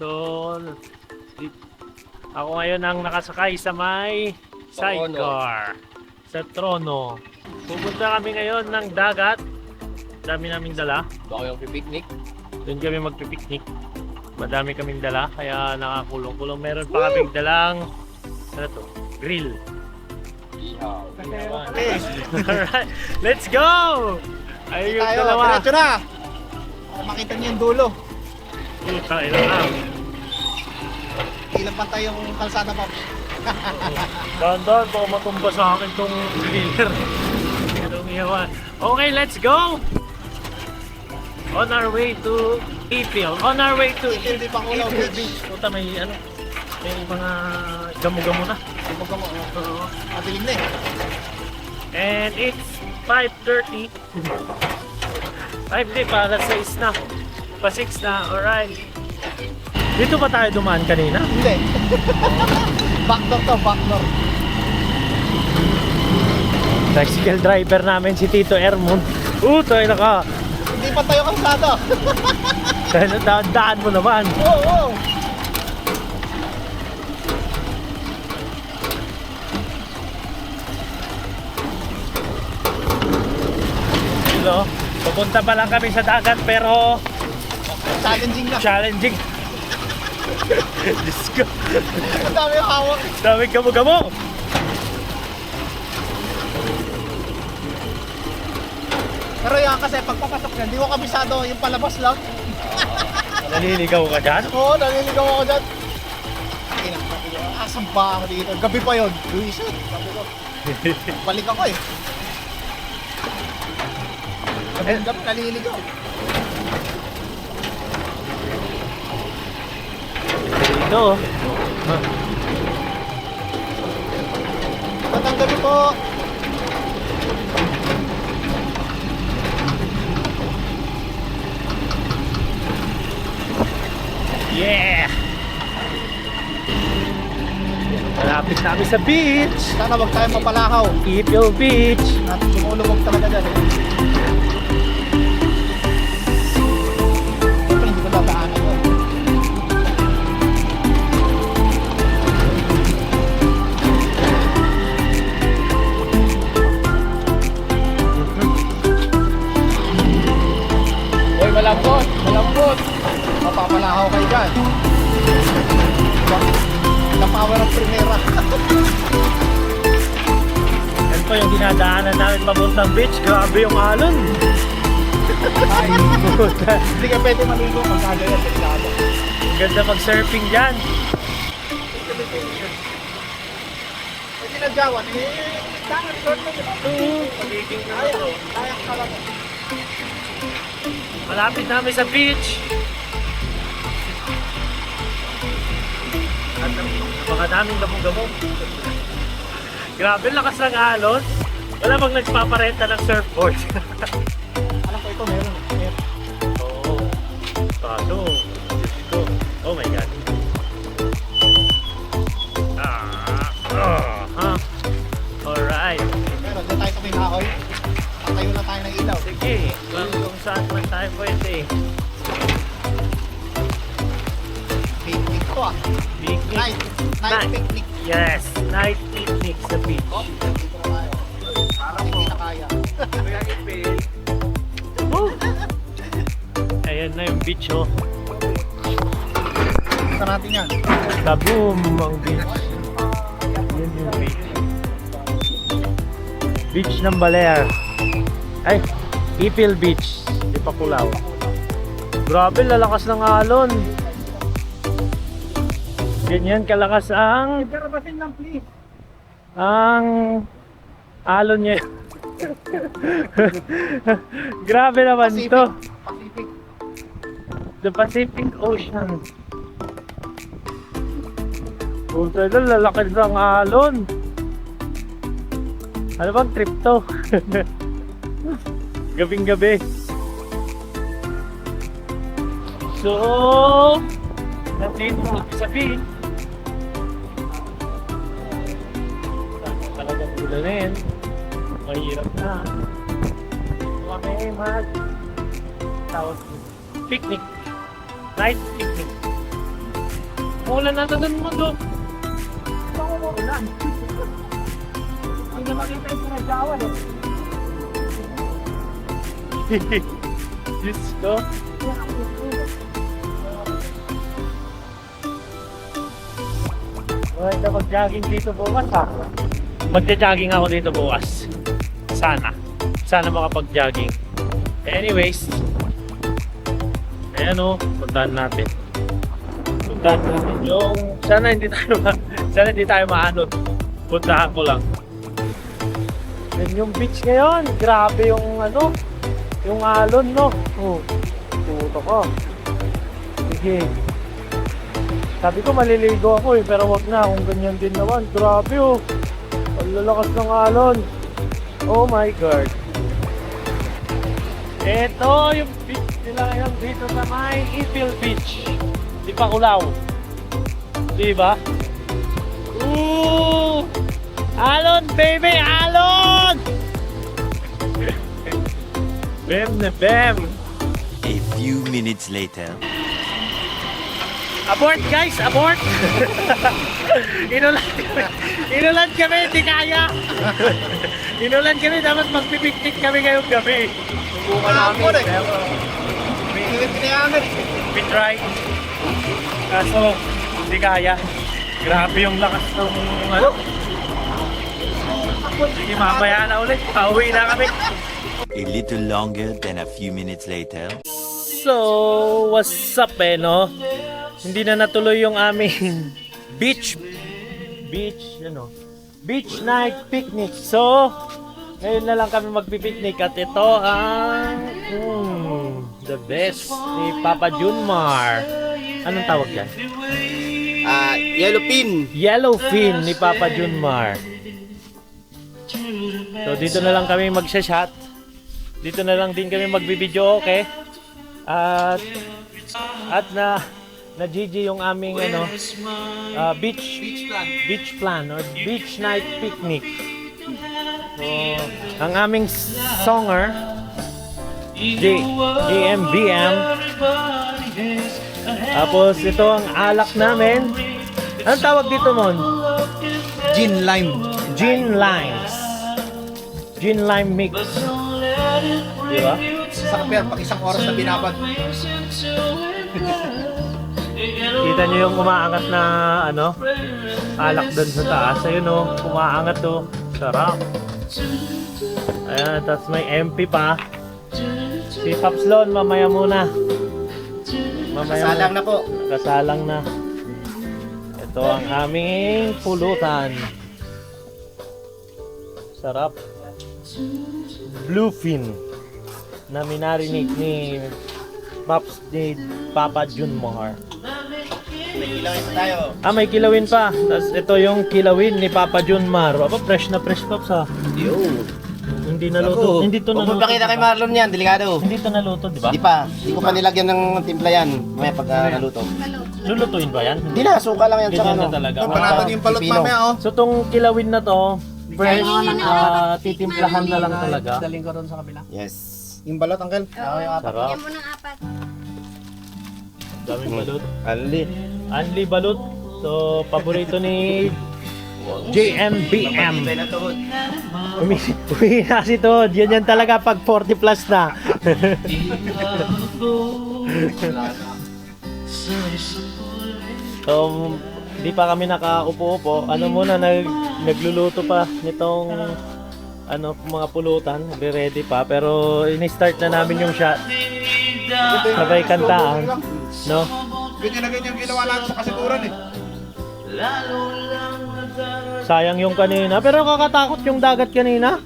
So, ako ngayon ang nakasakay sa may sidecar. Sa Trono. Pupunta kami ngayon ng dagat. Dami naming dala. Baka yung pipiknik. Doon kami magpipiknik. Madami kaming dala, kaya nakakulong-kulong. Meron pa kaming dalang, ano to? Grill. Ihaw. Alright, let's go! Ayun yung Tayo, dalawa. diretso na! Para makita niyo yung dulo. Puta, ilan na. Ilang pantay yung kalsada pa. Dahan-dahan, baka matumba sa akin tong griller. Itong ihawan. Okay, let's go! On our way to Ipil. On our way to Hindi pa kulaw beach. Puta, may ano, may mga gamo-gamo na. Gamo-gamo. Madilim na eh. And it's 5:30. 5 di para 6 na. Pa 6 na, alright. Dito ba tayo dumaan kanina? Hindi. Backdoor to, backdoor. Tricycle driver namin si Tito Ermon. Tayo naka. Hindi pa tayo kalsada. Daan mo naman. Oo. Hello. Pupunta pa lang kami sa dagat pero Challenging na. challenging. Diyos ko. Ang dami yung hawak. Dami gamo-gamo. Pero yan kasi pagpapasok niyan, hindi ko kabisado yung palabas lang. Naliligaw ka dyan? Oo, naliligaw ako dyan. Asan ba ako dito? Gabi pa yun. Luisa. Sabi ko. Balik ako eh. Gabi, naliligaw. Dito. Matang gabi po. Yeah! Malapit na kami sa beach. Sana wag tayo mapalakaw. Ipil Beach. At lumulubog talaga dyan eh. Siyempre hindi ko dadaanan yun. Hoy, malambot! Malambot! Mapapalakaw kayo dyan. The power of primera. Yan po yung dinadaanan namin papuntang beach. Grabe yung alon. Ay, hindi ka pwede maligo pag kagaya delikado. Ang ganda mag-surfing dyan. Pag ginadyawan, tangan short na yun. Pagiging Kayak ka lang. malapit namin sa beach. At napakadaming gamo-gamo. Grabe, lakas ng alon. Wala bang nagpaparenta ng surfboard? Alam ko ito meron. Oo. Kaso, Diyos ko. Oh my God. Alright. Pero dyan tayo sa may nakoy. Tatayo na tayo ng ilaw. Sige, kung saan man tayo pwede. Picnic to ah. Picnic. Night picnic. Yes, night picnic sa beach. Dito na tayo. Parang hindi na kaya. Woo! Ayan na yung beach, oh. Gusto natin yan. Kaboom ang beach. Yan yung beach. Beach ng Balear. Ay, Ipil Beach. Di pa Kulaw. Grabe, lalakas ng alon. Ganyan kalakas ang alon niya. Grabe naman to. Pacific. The Pacific Ocean. Puta na, lalaki ng alon. Ano bang trip to? Gabing gabi. So, nandito sa beach. Talagang ulanin. Mahirap na. Kami mag tawag picnic. Night picnic. Umulan na doon mo doon. Ulan. Hindi na makita yung pinagdawan eh. Diyos ko. Maganda mag-jogging dito bukas ha. Magja-jogging ako dito bukas. Sana. Sana makapag-jogging. Anyways. Ayan o. Puntahan natin. Puntahan natin yung... Sana hindi tayo maanod. Puntahan ko lang. Yan yung beach ngayon. Grabe yung ano. Yung alon no. Oh. Puto ko. Sige. Sabi ko maliligo ako eh. Pero wag na kung ganyan din naman. Grabe oh. Ang lalakas ng alon. Oh my God. Ito yung beach nila ngayon dito sa may Ipil Beach. Di pa Kulaw. Di ba? Ooh! Alon baby! Alon! Bem na bem! A few minutes later. Abort guys! Abort! Inulan kami! Hindi kaya! Inulan kami! Dapat magpipiknik kami ngayong gabi. Subukan namin. Pero we try. Kaso hindi kaya. Grabe yung lakas ng ano. Sige mamaya na ulit. Pauwi na kami. A little longer than a few minutes later. So, what's up no? Hindi na natuloy yung aming beach night picnic. So, ngayon na lang kami magpipiknik at ito ang the best ni Papa Junmar. Anong tawag yan? Yellowfin. Yellowfin ni Papa Junmar. So, dito na lang kami magsha-shot. Dito na lang din kami magbibideo, okay? At na GG yung aming beach plan or beach night picnic. So, ang aming songer JMBM. Tapos ito ang alak namin. Anong tawag dito, Mon? Gin lime. Gin limes. Gin lime mix. Di ba? Sakap yan, pag isang oras na binabad. Kita nyo yung umaangat na alak doon sa taas. Ayun o, umaangat o. Sarap. Ayan, tapos may MP pa. Si Papslon, mamaya muna. Kasalang na po. Kasalang na. Ito ang aming pulutan. Sarap. Bluefin na minarinig ni Papa Junmar. May kilawin pa tayo. May kilawin pa. Tapos ito yung kilawin ni Papa Junmar. Aba, fresh na fresh, Pops ha. Hindi naluto. Hindi to naluto. Huwag pakita kay Marlon yan, delikado. Hindi to naluto, di ba? Di pa. Di ko pa nilagyan ng timpla yan. Mamaya pag naluto. Lulutuin ba yan? Hindi na, suka lang yan sa Ganyan ano. na talaga. Panatag yung balot mamaya oh. So tong kilawin na to, fresh, titimplahan na lang talaga. Daling ko ron sa kabila. Yes. Yung balot, uncle? Sarap. Bigyan mo ng 4. Daming balut. Ali. Anli balut. So, paborito ni JMBM. Uwi na si Todd. Yan talaga pag 40 plus na. So, di pa kami nakaupo-upo. Nagluluto pa nitong mga pulutan. Ready pa. Pero ini-start na namin yung shot. Sabay kantaan. No? Ganyan na ganyan ginawa natin sa kasiguran eh. Sayang yung kanina. Pero kakatakot yung dagat kanina.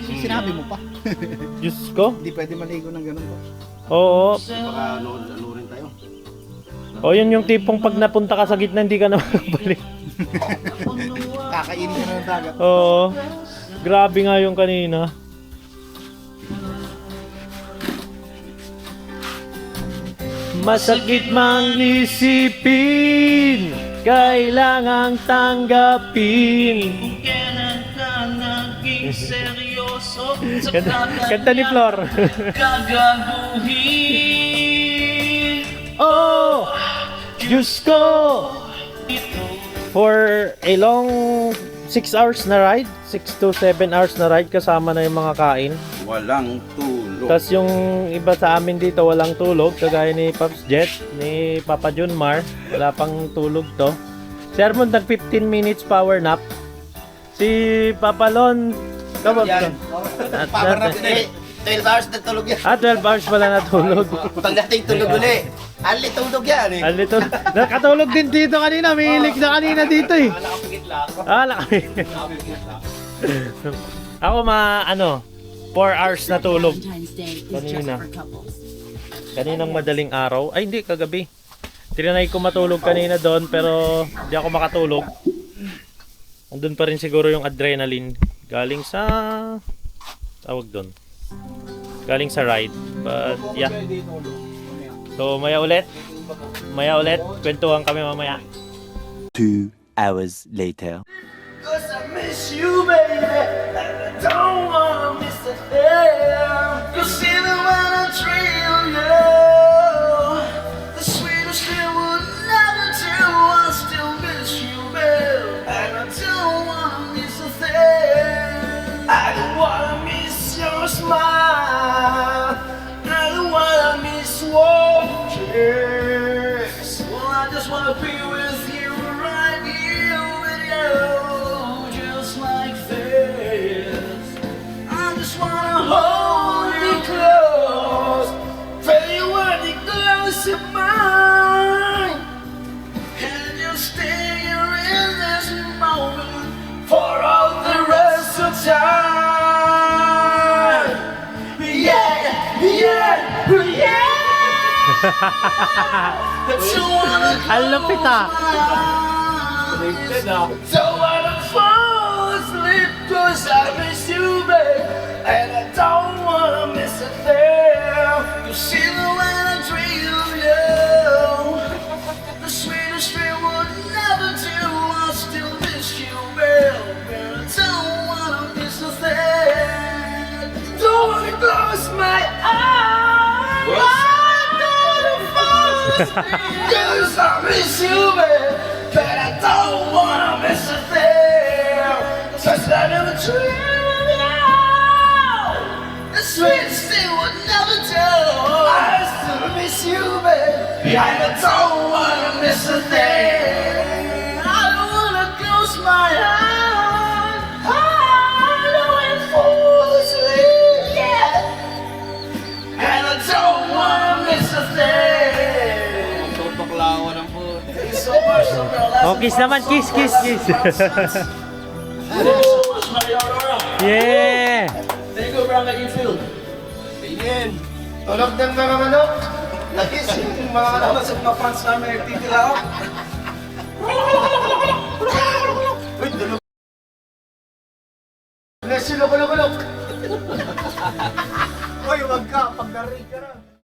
Sinabi mo pa. Diyos ko. Hindi pwede maligo ng ganun po. Oo. Baka ano rin tayo. O yun yung tipong pag napunta ka sa gitna hindi ka na makabalik. Kakainin ka na ng dagat. Oo. Grabe nga yung kanina. Masakit mang isipin, kailangang tanggapin. Kanta ni Flor. Oh, Diyos ko, For a long 6 hours na ride, 6 to 7 hours na ride kasama na yung mga kain. Walang tulog. Tapos yung iba sa amin dito walang tulog, kagaya ni Pops Jet, ni Papa Junmar, wala pang tulog to. Si Armond nag 15 minutes power nap. Si Papa Lon, kabab to. Power nap din. 12 hours na tulog yan. 12 hours pala natulog. Pagdating tulog uli. Ali tulog yan eh. Alito, nakatulog din dito kanina, may hilig na kanina dito eh. Nakapigit lang. Ako 4 hours na tulog. Kanina. Kaninang madaling araw. Ay hindi, kagabi. Trinay ko matulog kanina doon pero di ako makatulog. Andun pa rin siguro yung adrenaline. Galing sa... tawag doon. Galing sa ride. But yeah. So maya ulit. Kwentuhan kami mamaya. 2 hours later. Cause I miss you, baby, and I don't wanna miss a thing. Cause even when I dream you, the sweetest thing would never do. I still miss you, baby, and I don't wanna miss a thing. I don't wanna miss your smile. I don't wanna miss one kiss. Well, I just wanna be with you right here with you. Hold me close, feel you when it close to mine, and just stay here in this moment for all the rest of time. Yeah, yeah, yeah. So Ang lupit ah. So wanna fall asleep 'cause I miss you, babe, and I don't wanna miss a thing. You see the way I dream of you, the sweetest dream would never do. I still miss you, babe, and I don't wanna miss a thing. Don't wanna close my eyes. I don't wanna fall asleep 'cause I miss you, babe, but I don't wanna miss a thing. 'Cause I never dreamed of you. The sweetest thing would never do. I still miss you, babe, and I don't wanna miss a thing. I don't wanna close my eyes. I don't wanna fall asleep, yeah, and I don't wanna miss a thing. Tutuklawan ng po. Thank you so much, Oh, kiss naman, kiss. Yeah! Thank you, bro. How you feel? Tingin. Tulog ng mga manok. Nagising yung mga manok sa mga fans namin nagtitilaw. Uy, tulog. Bless you, loko. Uy, wag ka. Pag narinig ka na.